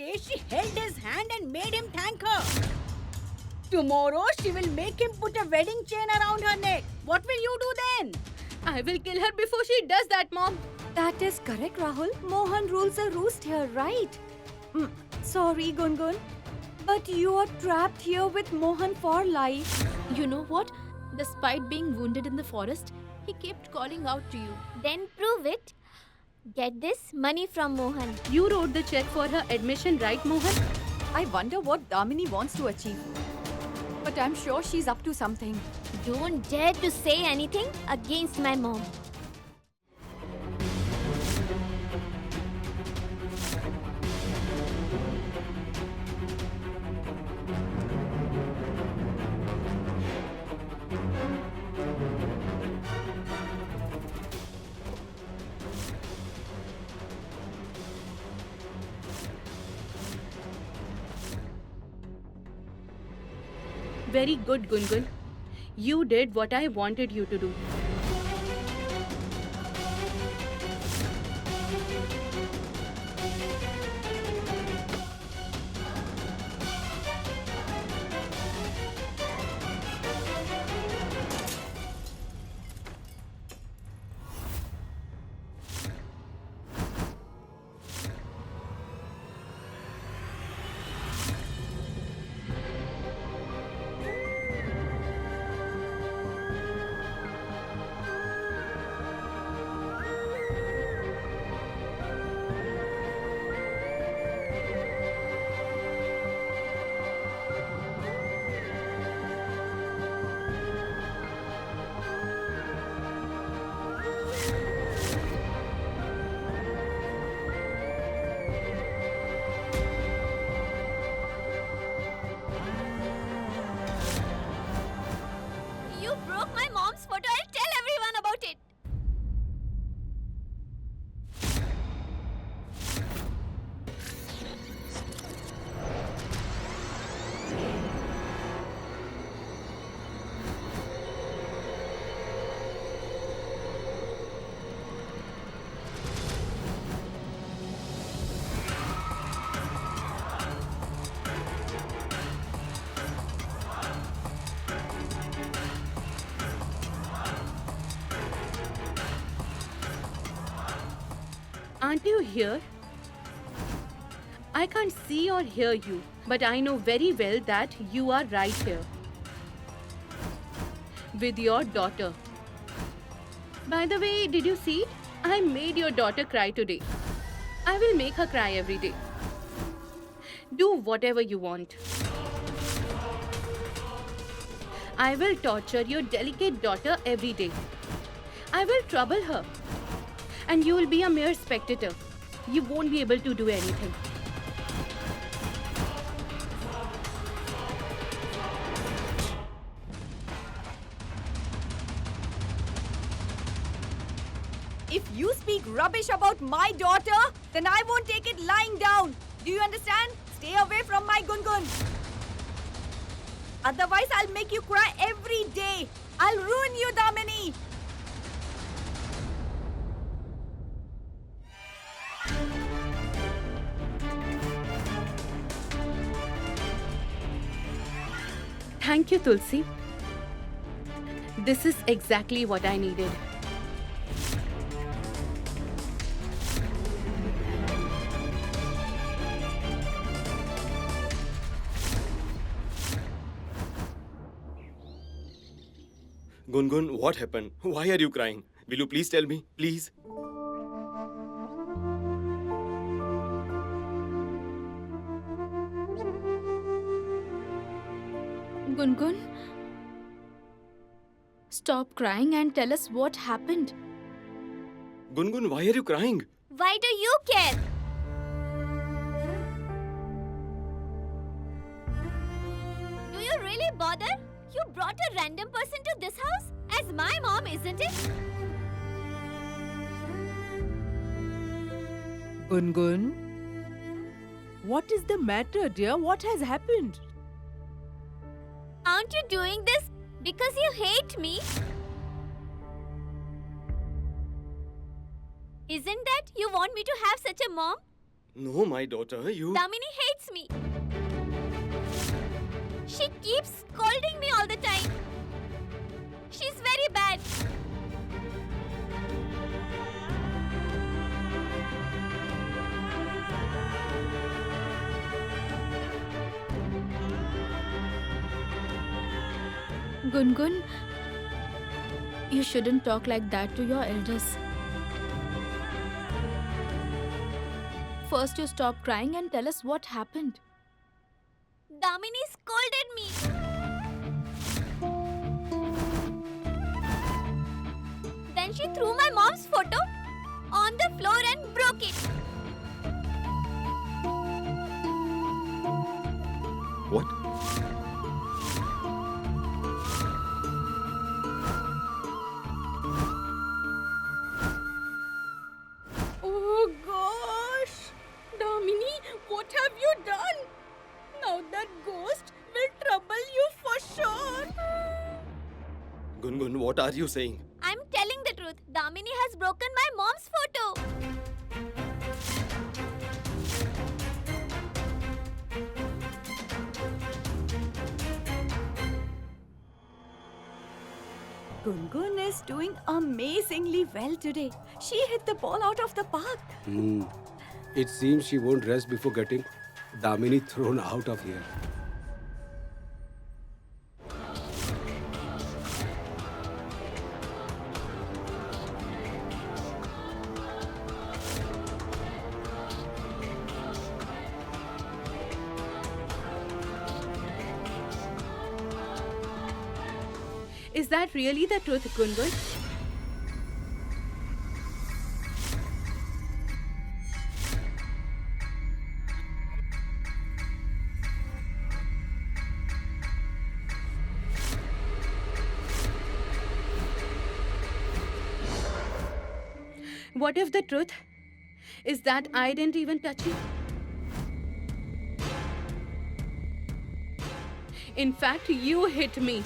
day she held his hand and made him thank her. Tomorrow she will make him put a wedding chain around her neck. What will you do then? I will kill her before she does that, Mom. That is correct, Rahul. Mohan rules the roost here, right? Sorry, Gungun. But you are trapped here with Mohan for life. You know what? Despite being wounded in the forest, he kept calling out to you. Then prove it. Get this money from Mohan. You wrote the check for her admission, right, Mohan? I wonder what Damini wants to achieve. But I'm sure she's up to something. Don't dare to say anything against my mom. Very good, Gungun. You did what I wanted you to do. You broke my mom's photo. I'll tell everyone about it. Aren't you here? I can't see or hear you, but I know very well that you are right here. With your daughter. By the way, did you see? I made your daughter cry today. I will make her cry every day. Do whatever you want. I will torture your delicate daughter every day. I will trouble her. And you will be a mere spectator. You won't be able to do anything. If you speak rubbish about my daughter, then I won't take it lying down. Do you understand? Stay away from my Gungun. Otherwise, I'll make you cry every day. I'll ruin you, Damini. Thank you, Tulsi. This is exactly what I needed. Gungun, what happened? Why are you crying? Will you please tell me? Please? Gungun, stop crying and tell us what happened. Gungun, why are you crying? Why do you care? Do you really bother? You brought a random person to this house? As my mom, isn't it? Gungun? What is the matter, dear? What has happened? Aren't you doing this because you hate me? Isn't that you want me to have such a mom? No, my daughter, you. Damini hates me. She keeps scolding me all the time. She's very bad. Gungun, you shouldn't talk like that to your elders. First, you stop crying and tell us what happened. Damini scolded me. Then she threw my mom's photo on the floor and broke it. What? Oh gosh! Damini, what have you done? Now that ghost will trouble you for sure. Gungun, what are you saying? I'm telling the truth. Damini has broken my mom's photo. Gungun is doing amazingly well today. She hit the ball out of the park. It seems she won't rest before getting Damini thrown out of here. Is that really the truth, Gungun? What if the truth is that I didn't even touch you? In fact, you hit me.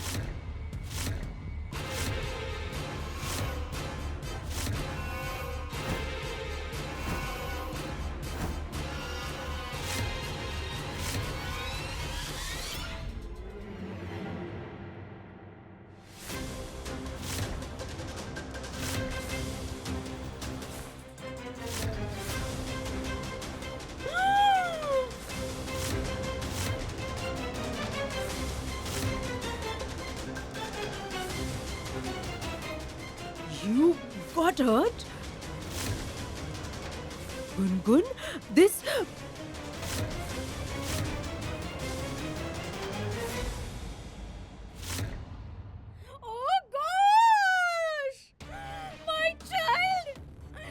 You got hurt? Gungun, this. Oh gosh! My child!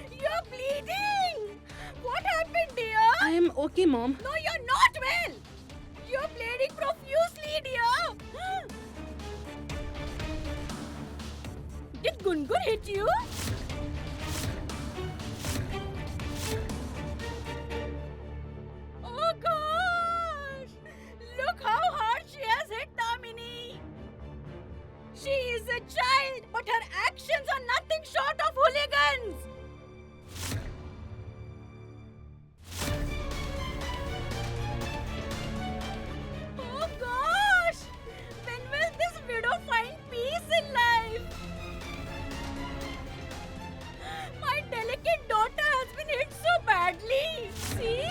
You're bleeding! What happened, dear? I am okay, Mom. No, you're not well! You're bleeding profusely, dear! Did Gungun hit you? Oh gosh! Look how hard she has hit Damini! She is a child, but her actions are nothing short of hooligans! Oh gosh! When will this widow find peace in life? My delicate daughter has been hit so badly. See?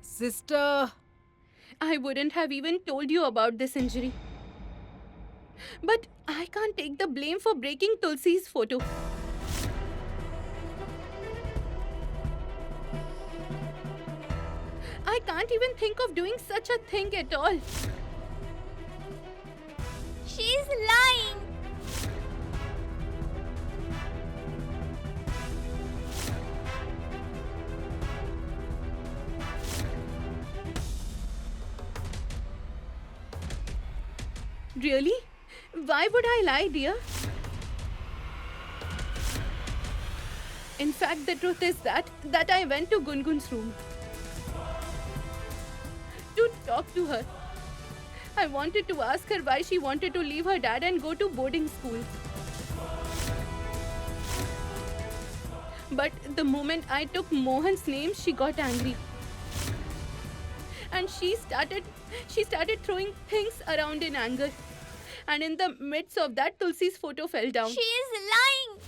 Sister. I wouldn't have even told you about this injury. But I can't take the blame for breaking Tulsi's photo. I can't even think of doing such a thing at all. She's lying. Really? Why would I lie, dear? In fact, the truth is that I went to Gungun's room to talk to her. I wanted to ask her why she wanted to leave her dad and go to boarding school. But the moment I took Mohan's name, she got angry. And she started throwing things around in anger. And in the midst of that, Tulsi's photo fell down. She is lying.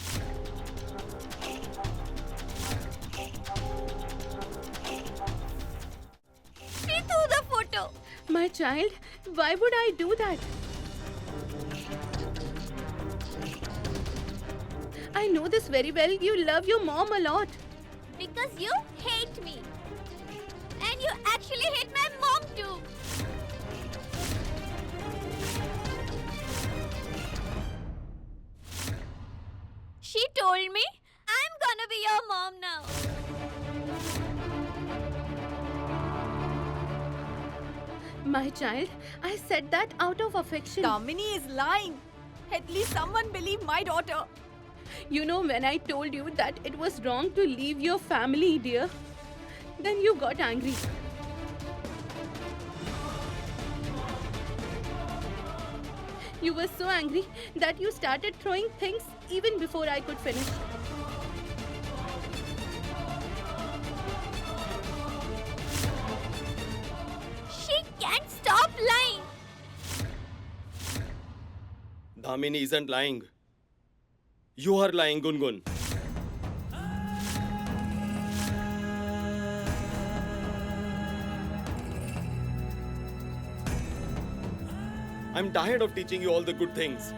She threw the photo. My child, why would I do that? I know this very well. You love your mom a lot. Because you hate me. And you actually hate my mom too. She told me I'm gonna be your mom now. My child, I said that out of affection. Damini is lying. At least someone believe my daughter. You know, when I told you that it was wrong to leave your family, dear, then you got angry. You were so angry that you started throwing things even before I could finish. She can't stop lying. Damini isn't lying. You are lying, Gungun. I'm tired of teaching you all the good things.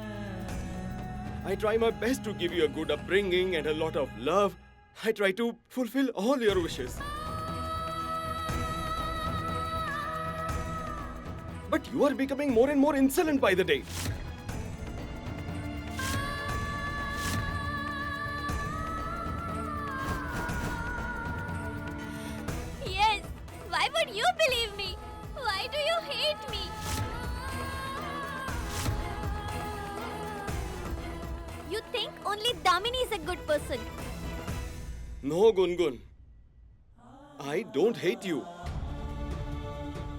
I try my best to give you a good upbringing and a lot of love. I try to fulfill all your wishes. But you are becoming more and more insolent by the day. Yes. Why would you believe me? Why do you hate me? You think only Damini is a good person. No, Gungun. I don't hate you.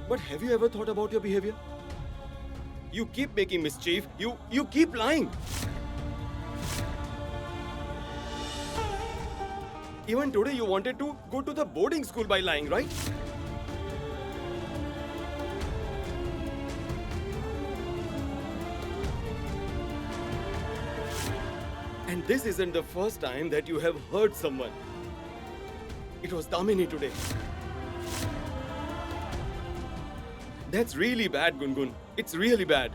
But have you ever thought about your behavior? You keep making mischief. You keep lying. Even today you wanted to go to the boarding school by lying, right? And this isn't the first time that you have hurt someone. It was Damini today. That's really bad, Gungun. It's really bad.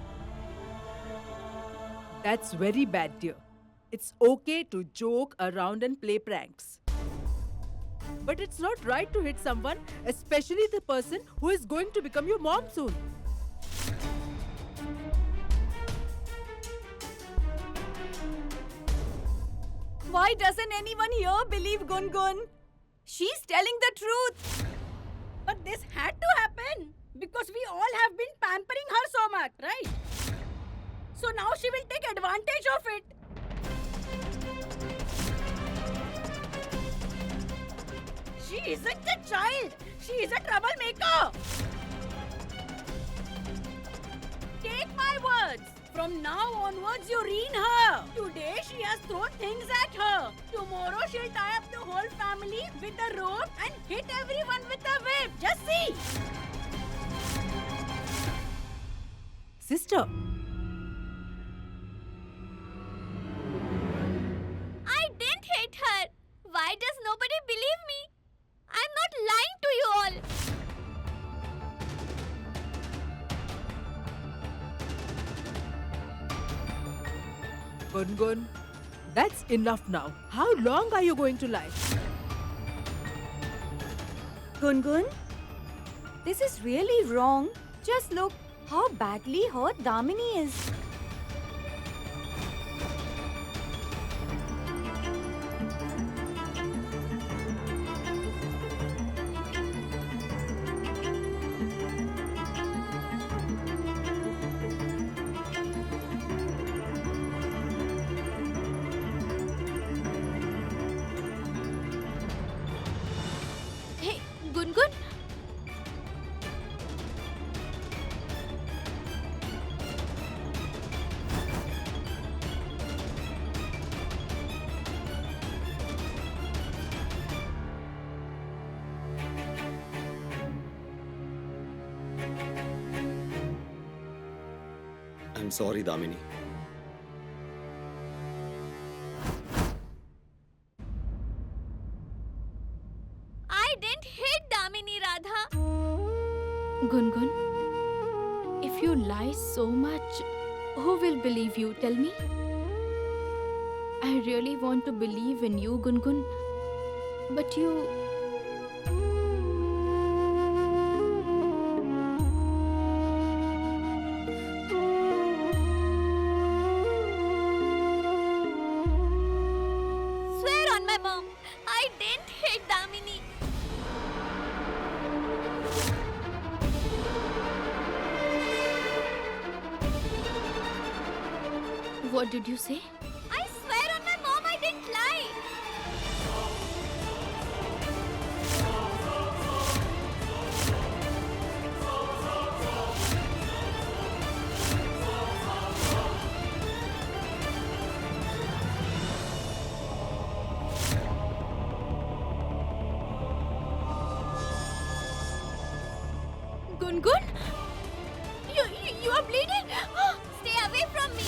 That's very bad, dear. It's okay to joke around and play pranks. But it's not right to hit someone, especially the person who is going to become your mom soon. Why doesn't anyone here believe Gungun? She's telling the truth. But this had to happen because we all have been pampering her so much, right? So now she will take advantage of it. She isn't a child. She is a troublemaker. Take my words. From now onwards, you rein her. Today, she has thrown things at her. Tomorrow, she'll tie up the whole family with a rope and hit everyone with a whip. Just see. Sister, I didn't hit her. Why does nobody believe me? I'm not lying to you all. Gungun, that's enough now. How long are you going to lie? Gungun, this is really wrong. Just look how badly hurt Damini is. Hey, Gungun. I'm sorry, Damini. I didn't hit Damini, Radha. Gungun, if you lie so much, who will believe you? Tell me. I really want to believe in you, Gungun. But you. Swear on my mom, I didn't hit Damini. What did you say? I swear on my mom, I didn't lie. Gungun? You are bleeding? Stay away from me.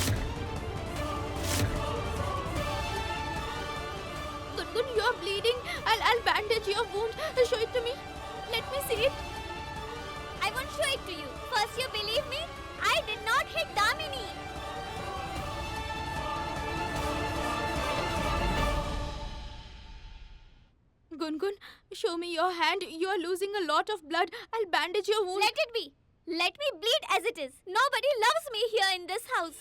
Gungun, you are bleeding. I'll bandage your wound. Show it to me. Let me see it. I won't show it to you. First you believe me, I did not hit Damini. Gungun, show me your hand. You are losing a lot of blood. I'll bandage your wound. Let it be. Let me bleed as it is. Nobody loves me here in this house.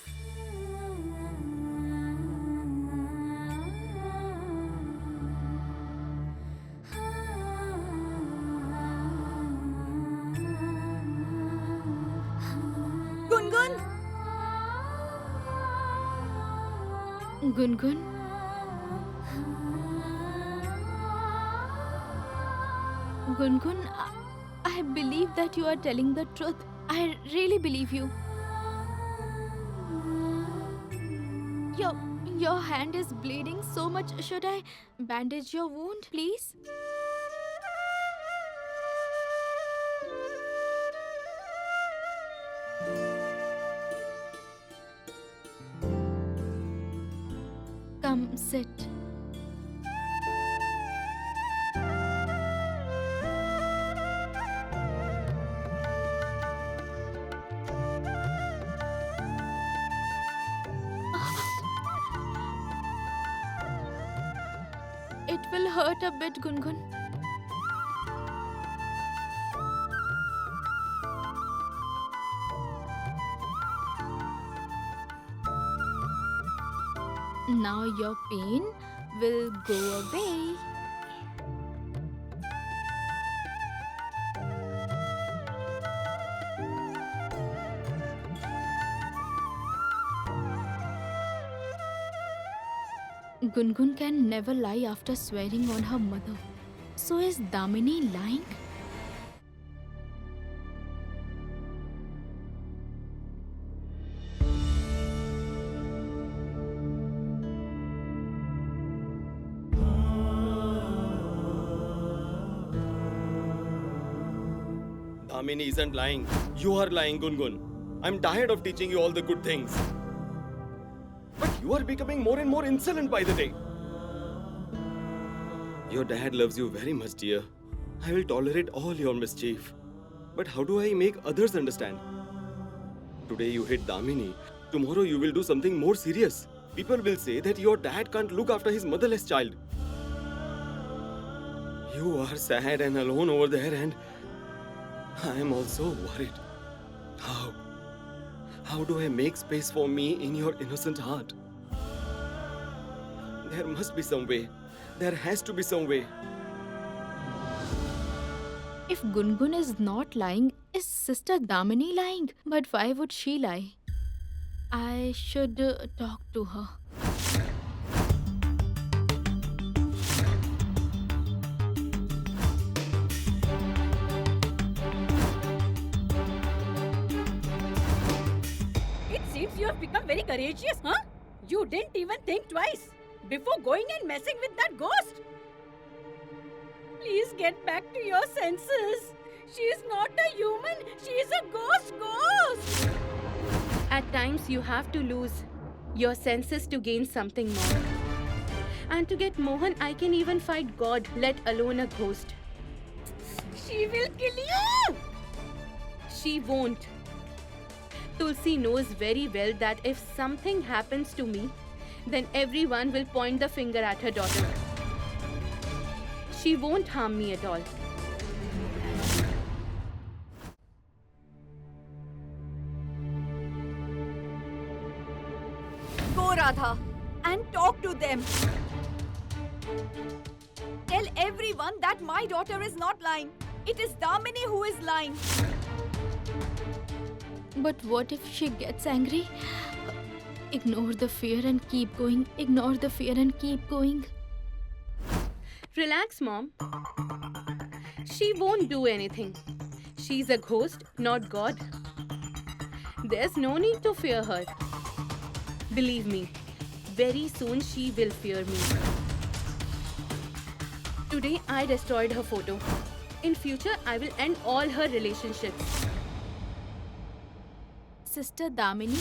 Gungun! Gungun? Gungun, I believe that you are telling the truth. I really believe you. Your hand is bleeding so much. Should I bandage your wound, please? Come, sit. It will hurt a bit, Gungun. Now your pain will go away. Gungun can never lie after swearing on her mother. So is Damini lying? Damini isn't lying. You are lying, Gungun. I'm tired of teaching you all the good things. But you are becoming more and more insolent by the day. Your dad loves you very much, dear. I will tolerate all your mischief. But how do I make others understand? Today you hit Damini. Tomorrow you will do something more serious. People will say that your dad can't look after his motherless child. You are sad and alone over there, and I am also worried. How do I make space for me in your innocent heart? There must be some way. There has to be some way. If Gungun is not lying, is Sister Damini lying? But why would she lie? I should talk to her. It seems you have become very courageous, huh? You didn't even think twice before going and messing with that ghost. Please get back to your senses. She is not a human. She is a ghost. At times, you have to lose your senses to gain something more. And to get Mohan, I can even fight God, let alone a ghost. She will kill you! She won't. Tulsi knows very well that if something happens to me, then everyone will point the finger at her daughter. She won't harm me at all. Go, Radha, and talk to them. Tell everyone that my daughter is not lying. It is Damini who is lying. But what if she gets angry? Ignore the fear and keep going. Ignore the fear and keep going. Relax, Mom. She won't do anything. She's a ghost, not God. There's no need to fear her. Believe me, very soon she will fear me. Today I destroyed her photo. In future, I will end all her relationships. Sister Damini?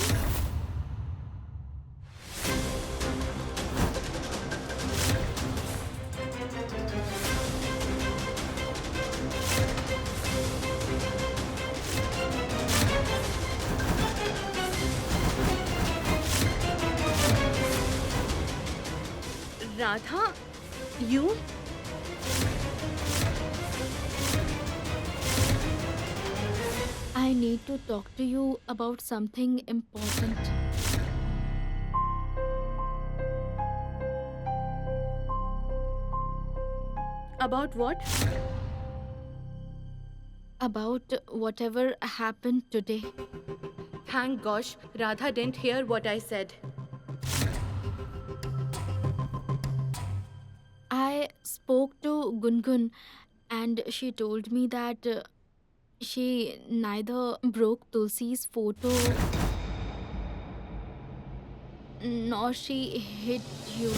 Radha, you? I need to talk to you about something important. About what? About whatever happened today. Thank gosh, Radha didn't hear what I said. I spoke to Gungun and she told me that she neither broke Tulsi's photo nor she hit you.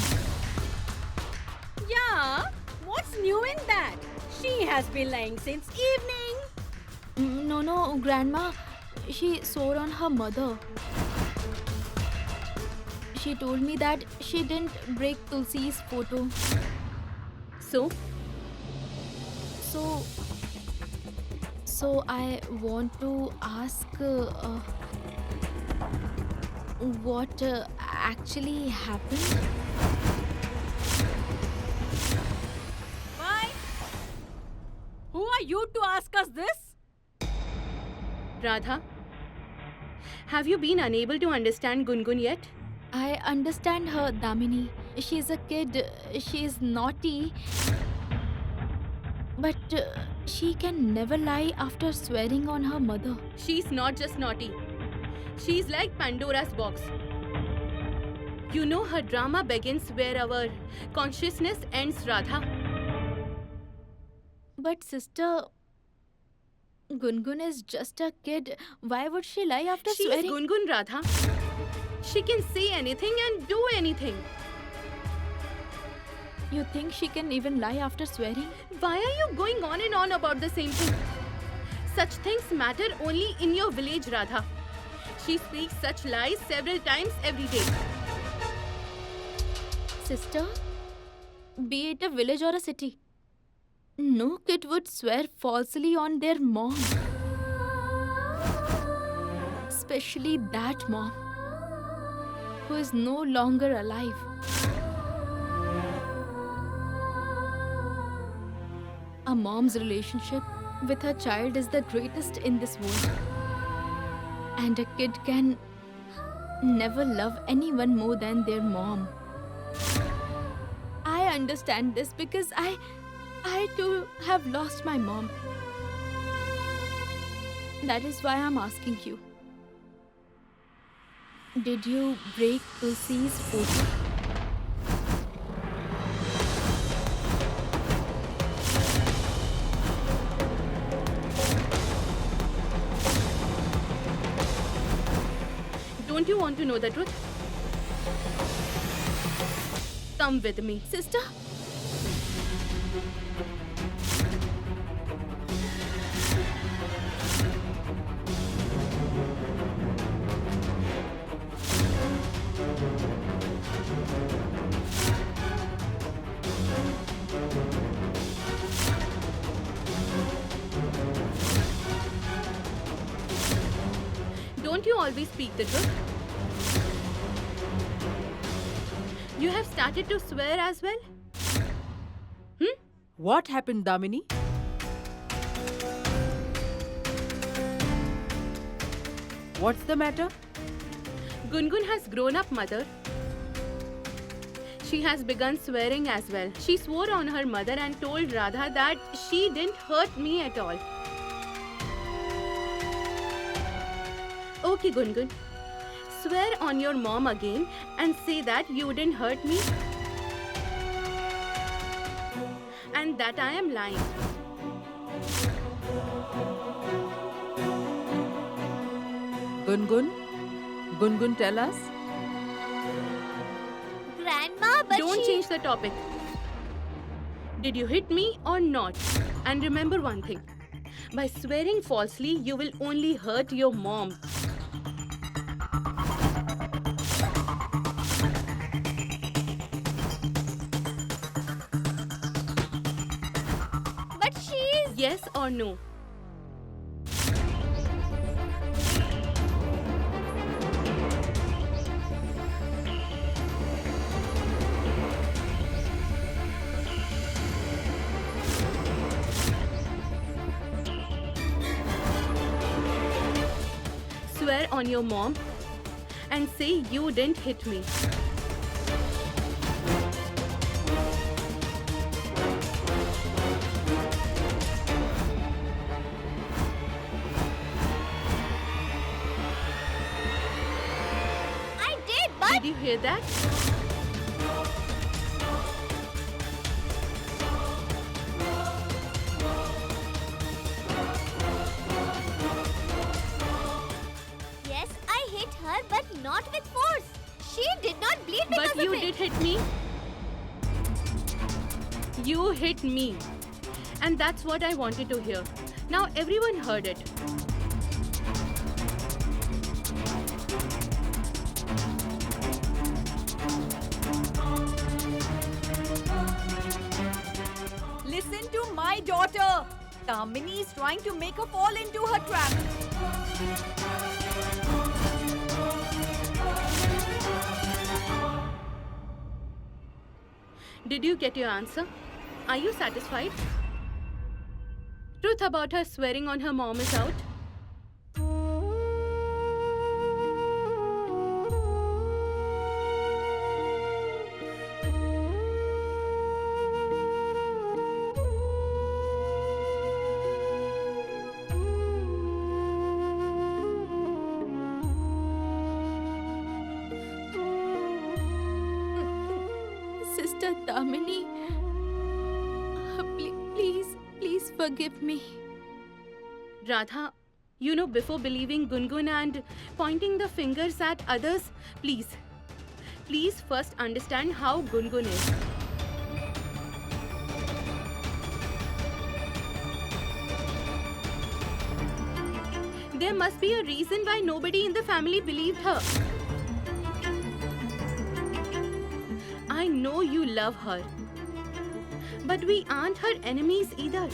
Yeah, what's new in that? She has been lying since evening. No, Grandma. She swore on her mother. She told me that she didn't break Tulsi's photo. So, So I want to ask what actually happened. Why? Who are you to ask us this? Radha, have you been unable to understand Gungun yet? I understand her, Damini. She's a kid. She's naughty. But she can never lie after swearing on her mother. She's not just naughty. She's like Pandora's box. You know her drama begins where our consciousness ends, Radha. But sister, Gungun is just a kid. Why would she lie after She's swearing? Gungun, Radha. She can say anything and do anything. You think she can even lie after swearing? Why are you going on and on about the same thing? Such things matter only in your village, Radha. She speaks such lies several times every day. Sister, be it a village or a city, no kid would swear falsely on their mom. Especially that mom, who is no longer alive. A mom's relationship with her child is the greatest in this world. And a kid can never love anyone more than their mom. I understand this because I too have lost my mom. That is why I'm asking you. Did you break Tulsi's photo? Don't you want to know the truth? Come with me. Sister? Don't you always speak the truth? You have started to swear as well? What happened, Damini? What's the matter? Gungun has grown up, mother. She has begun swearing as well. She swore on her mother and told Radha that she didn't hurt me at all. Okay, Gungun. Swear on your mom again and say that you didn't hurt me and that I am lying. Gungun? Gungun, tell us. Grandma, but Don't she... change the topic. Did you hit me or not? And remember one thing. By swearing falsely, you will only hurt your mom. But she's... Yes or no? Swear on your mom and say you didn't hit me. I did, but... Did you hear that? Yes, I hit her, but not with force. She did not bleed because But you of it. did hit me. You hit me. And that's what I wanted to hear. Now everyone heard it. Listen to my daughter. Damini is trying to make her fall into her trap. Did you get your answer? Are you satisfied? Truth about her swearing on her mom is out. Sister Damini, please forgive me. Radha, you know, before believing Gungun and pointing the fingers at others, please first understand how Gungun is. There must be a reason why nobody in the family believed her. I know you love her, but we aren't her enemies either.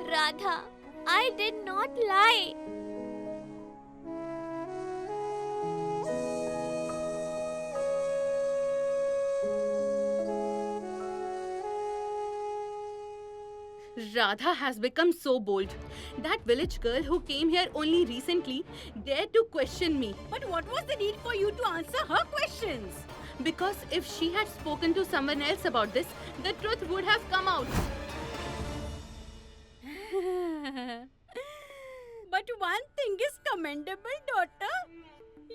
Radha, I did not lie. Radha has become so bold. That village girl who came here only recently dared to question me. But what was the need for you to answer her questions? Because if she had spoken to someone else about this, the truth would have come out. But one thing is commendable, daughter.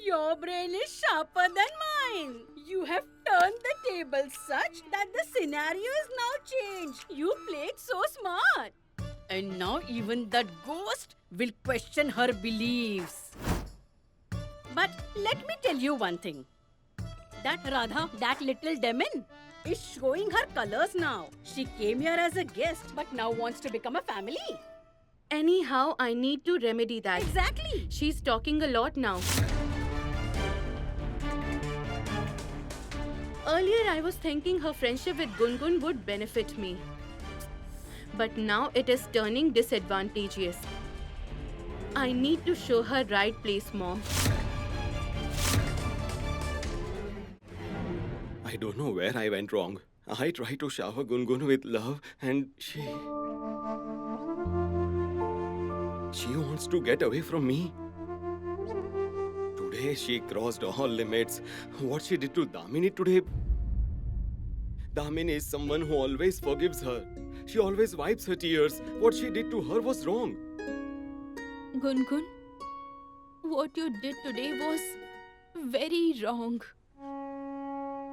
Your brain is sharper than fine. You have turned the table such that the scenario is now changed. You played so smart. And now even that ghost will question her beliefs. But let me tell you one thing. That Radha, that little demon, is showing her colors now. She came here as a guest but now wants to become a family. Anyhow, I need to remedy that. Exactly. She's talking a lot now. Earlier, I was thinking her friendship with Gungun would benefit me. But now it is turning disadvantageous. I need to show her right place, Mom. I don't know where I went wrong. I tried to shower Gungun with love and she wants to get away from me. Today she crossed all limits. What she did to Damini today... Damini is someone who always forgives her. She always wipes her tears. What she did to her was wrong. Gungun, what you did today was very wrong.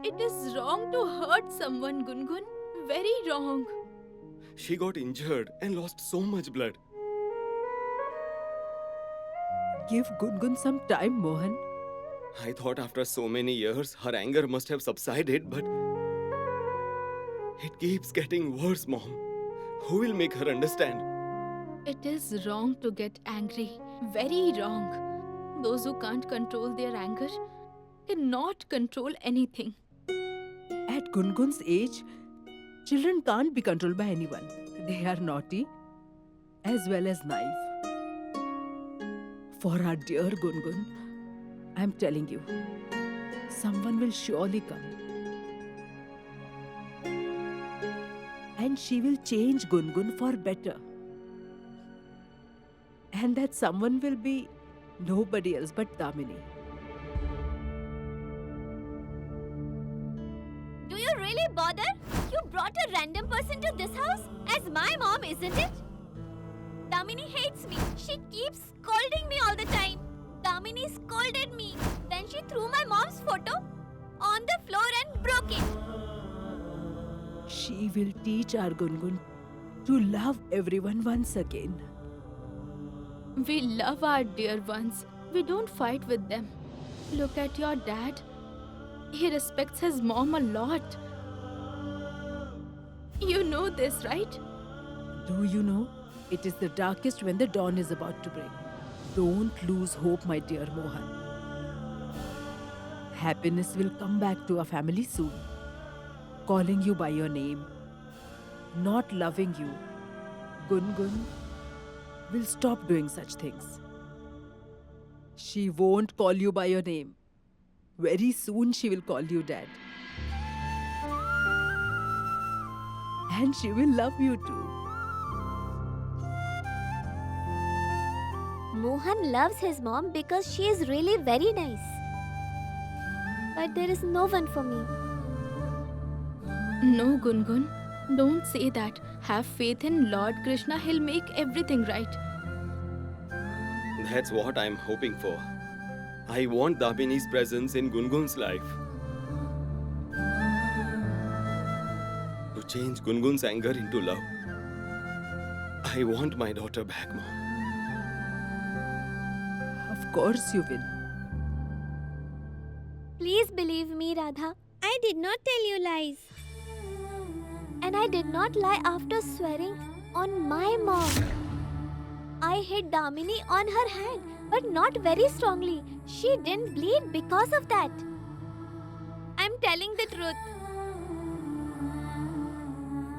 It is wrong to hurt someone, Gungun. Very wrong. She got injured and lost so much blood. Give Gungun some time, Mohan. I thought after so many years, her anger must have subsided, but it keeps getting worse, Mom. Who will make her understand? It is wrong to get angry. Very wrong. Those who can't control their anger cannot control anything. At Gungun's age, children can't be controlled by anyone. They are naughty as well as naive. For our dear Gungun, I'm telling you, someone will surely come. And she will change Gungun for better. And that someone will be nobody else but Damini. Do you really bother? You brought a random person to this house as my mom, isn't it? Damini hates me. She keeps scolding me all the time. Damini scolded me. Then she threw my mom's photo on the floor and broke it. She will teach our Gungun to love everyone once again. We love our dear ones. We don't fight with them. Look at your dad. He respects his mom a lot. You know this, right? Do you know? It is the darkest when the dawn is about to break. Don't lose hope, my dear Mohan. Happiness will come back to our family soon. Calling you by your name, not loving you. Gungun will stop doing such things. She won't call you by your name. Very soon she will call you Dad. And she will love you too. Mohan loves his mom because she is really very nice. But there is no one for me. No, Gungun. Don't say that. Have faith in Lord Krishna. He'll make everything right. That's what I'm hoping for. I want Damini's presence in Gungun's life. To change Gungun's anger into love. I want my daughter back, Mom. Of course you will. Please believe me, Radha. I did not tell you lies. And I did not lie after swearing on my mom. I hit Damini on her hand, but not very strongly. She didn't bleed because of that. I'm telling the truth.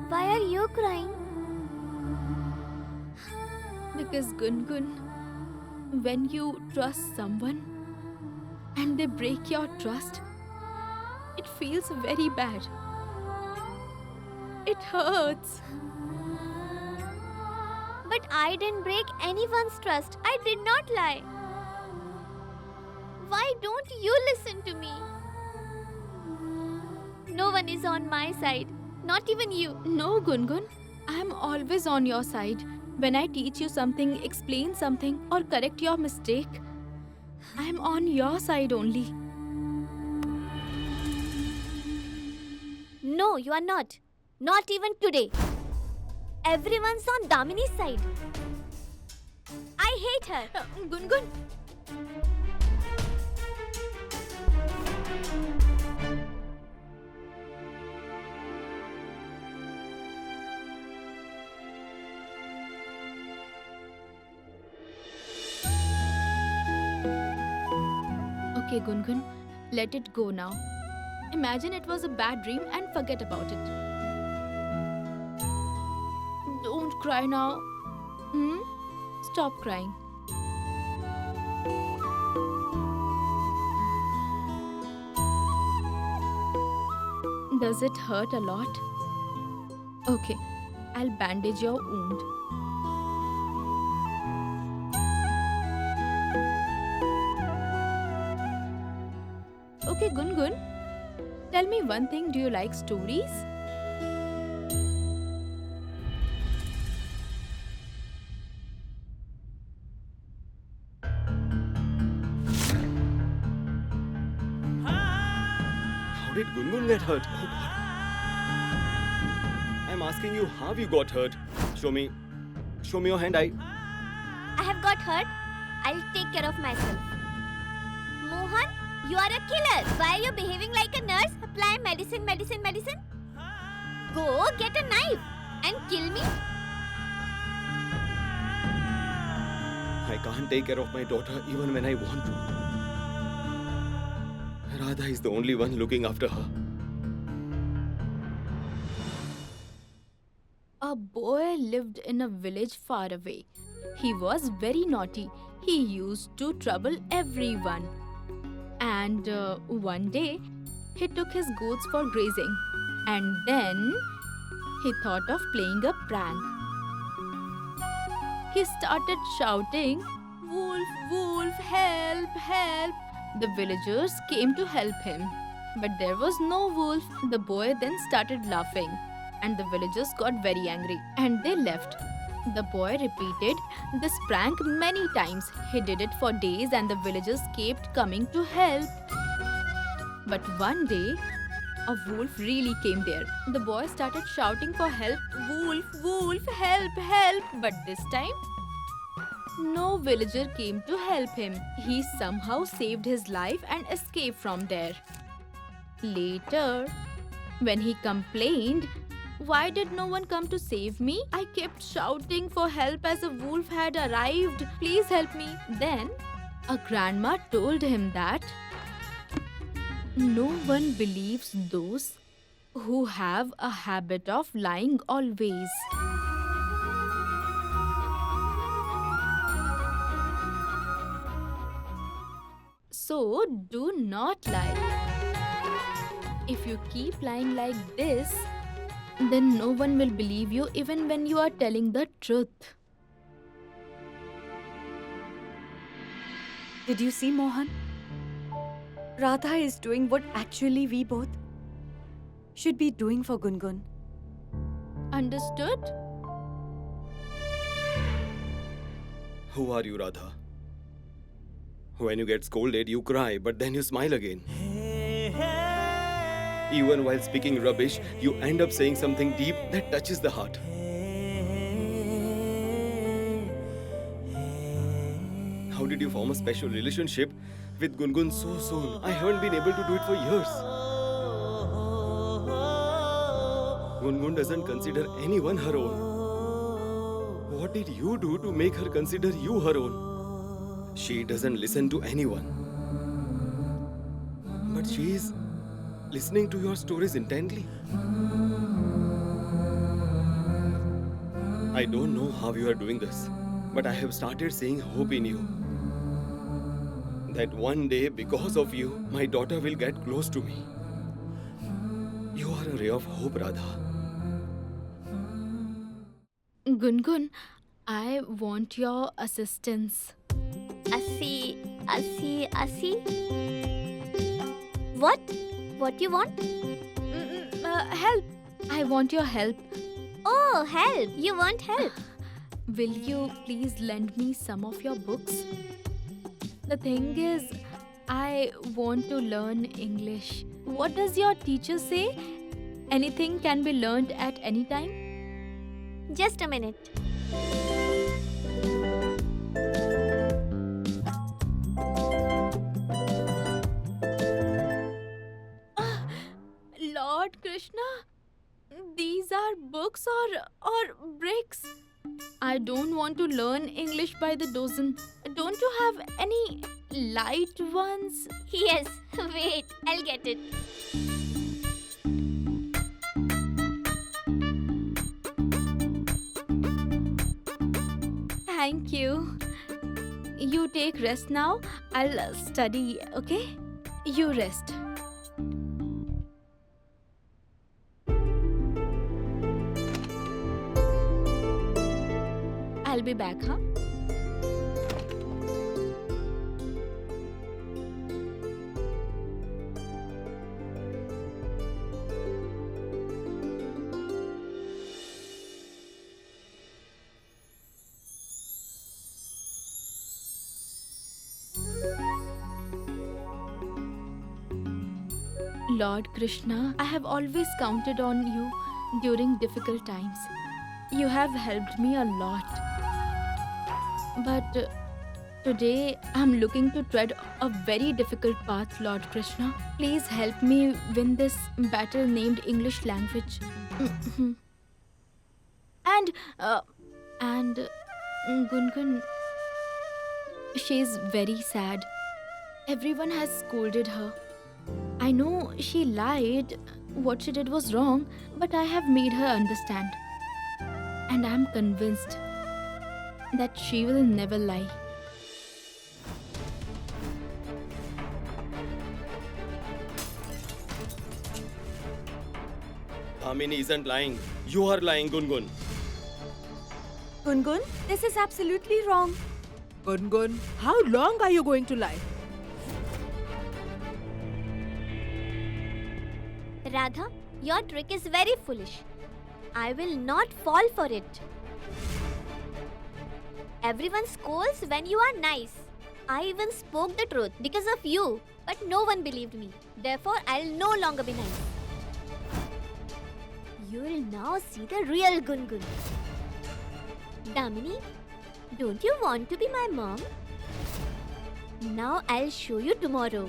Why are you crying? Because Gungun, when you trust someone and they break your trust, it feels very bad. It hurts. But I didn't break anyone's trust. I did not lie. Why don't you listen to me? No one is on my side. Not even you. No, Gungun. I'm always on your side. When I teach you something, explain something, or correct your mistake, I'm on your side only. No, you are not. Not even today. Everyone's on Damini's side. I hate her. Gungun. Okay, Gungun, let it go now. Imagine it was a bad dream and forget about it. Don't cry now. Stop crying. Does it hurt a lot? Okay, I'll bandage your wound. Okay, Gungun, tell me one thing. Do you like stories? How did Gungun get hurt? Oh God. I'm asking you how you got hurt. Show me your hand. I have got hurt. I'll take care of myself. Mohan, you are a killer. Why are you behaving like a nurse? Apply medicine. Go get a knife and kill me. I can't take care of my daughter even when I want to. Radha is the only one looking after her. A boy lived in a village far away. He was very naughty. He used to trouble everyone. And one day, he took his goats for grazing. And then, he thought of playing a prank. He started shouting, "Wolf, wolf, help, help!" The villagers came to help him. But there was no wolf. The boy then started laughing. And the villagers got very angry. And they left. The boy repeated this prank many times. He did it for days and the villagers kept coming to help. But one day, a wolf really came there. The boy started shouting for help, "Wolf, wolf, help, help!" But this time, no villager came to help him. He somehow saved his life and escaped from there. Later, when he complained, "Why did no one come to save me? I kept shouting for help as a wolf had arrived. Please help me." Then, a grandma told him that no one believes those who have a habit of lying always. So, do not lie. If you keep lying like this, then no one will believe you even when you are telling the truth. Did you see, Mohan? Radha is doing what actually we both should be doing for Gungun. Understood? Who are you, Radha? When you get scolded, you cry, but then you smile again. Even while speaking rubbish, you end up saying something deep that touches the heart. How did you form a special relationship with Gungun so soon? I haven't been able to do it for years. Gungun doesn't consider anyone her own. What did you do to make her consider you her own? She doesn't listen to anyone. But she is listening to your stories intently. I don't know how you are doing this, but I have started seeing hope in you. That one day, because of you, my daughter will get close to me. You are a ray of hope, Radha. Gungun, I want your assistance. Asi. What? What you want? Help! I want your help. Oh, help! You want help? Will you please lend me some of your books? The thing is, I want to learn English. What does your teacher say? anything can be learned at any time? Just a minute. Lord Krishna, these are books or bricks. I don't want to learn English by the dozen. Don't you have any light ones? Yes, wait, I'll get it. Thank you. You take rest now. I'll study, okay? You rest. I'll be back, huh? Lord Krishna, I have always counted on you during difficult times. You have helped me a lot. But today I'm looking to tread a very difficult path, Lord Krishna. Please help me win this battle named English language. and Gungun, she's very sad. Everyone has scolded her. I know she lied. What she did was wrong, but I have made her understand. And I'm convinced that she will never lie. Damini isn't lying. You are lying, Gungun. Gungun, this is absolutely wrong. Gungun, how long are you going to lie? Radha, your trick is very foolish. I will not fall for it. Everyone scolds when you are nice. I even spoke the truth because of you, but no one believed me. Therefore, I'll no longer be nice. You'll now see the real Gungun. Damini, don't you want to be my mom? Now I'll show you tomorrow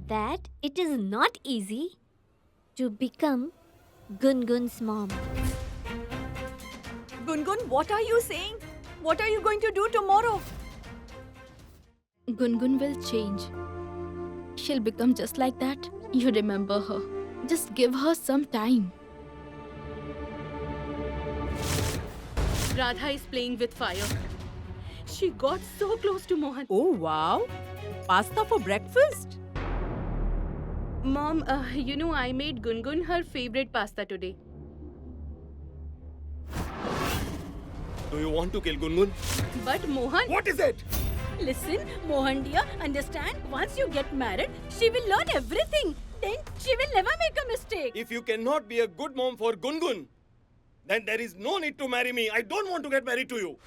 that it is not easy to become Gungun's mom. Gungun, what are you saying? What are you going to do tomorrow? Gungun will change. She'll become just like that. You remember her. Just give her some time. Radha is playing with fire. She got so close to Mohan. Oh wow! Pasta for breakfast? Mom, I made Gungun her favorite pasta today. Do you want to kill Gungun? But Mohan... What is it? Listen, Mohan dear, understand, once you get married, she will learn everything. Then she will never make a mistake. If you cannot be a good mom for Gungun, then there is no need to marry me. I don't want to get married to you.